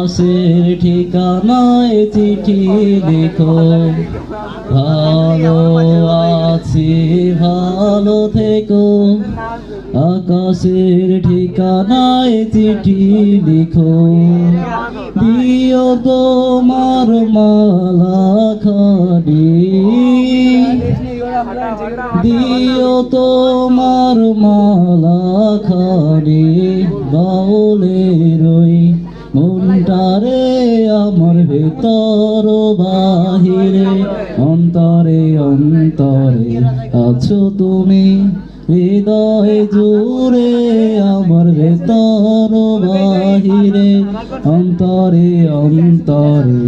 আকাশের ঠিকানায় চিঠি লিখো, ভালো আছি ভালো থেকো। আকাশের ঠিকানায় চিঠি লিখো, দিও তোমার মালা খানি, দিও তোমার মালা খানি। বাউলে রই মনটারে আমার ভেতর বাহিরে, অন্তরে অন্তরে আছো তুমি, হৃদয় জুড়ে আমার ভেতর বাহিরে, অন্তরে অন্তরে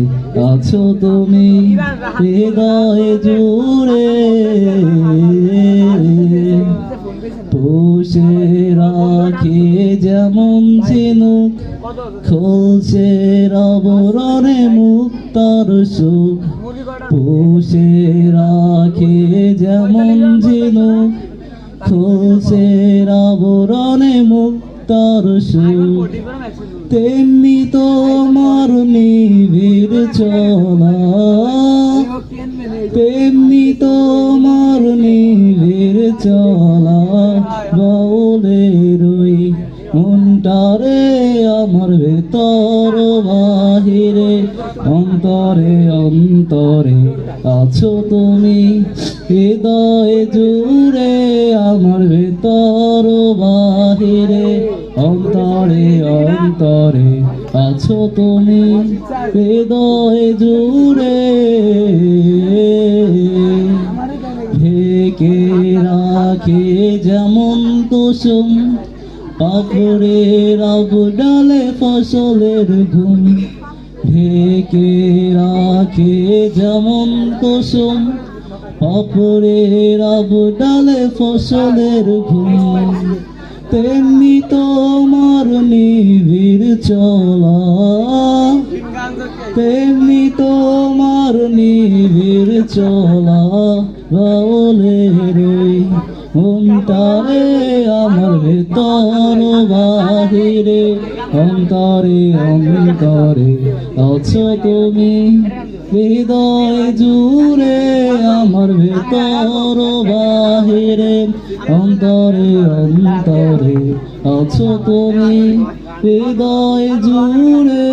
আছো তুমি, হৃদয় জুড়ে। পুষে রাখি যেমন ঝিনুক, খুলছে আবরণে মুক্তার সুখ। পুষে রাখি যেমন ঝিনুক, খুলছে আবরণে মুক্তার সুখ। তেমনি তোমার নিবিড় চলা, তেমনি তোমার নিবিড় চলা। বাউলে রই মনটারে আমার ভেতর বাহিরে, অন্তরে অন্তরে আছো তুমি, হৃদয় জুড়ে আমার ভেতর বাহিরে, অন্তরে অন্তরে আছো তুমি, হৃদয় জুড়ে। ঢেকে রাখে যেমন কুসুম, পাপড়ের আবডালে ফসলের ঘুম। ঢেকে রাখে যেমন কুসুম, পাপড়ের আবডালে ফসলের ঘুম। তেমনি তোমার নিবিড় চলা, তেমনি তোমার নিবিড় চলা। বাউলে রই মনটারে আমার ভেতর বাহিরে, অন্তরে অন্তরে আছো তুমি, হৃদয় জুড়ে আমার ভেতর বাহিরে, অন্তরে অন্তরে আছো তুমি, হৃদয় জুড়ে।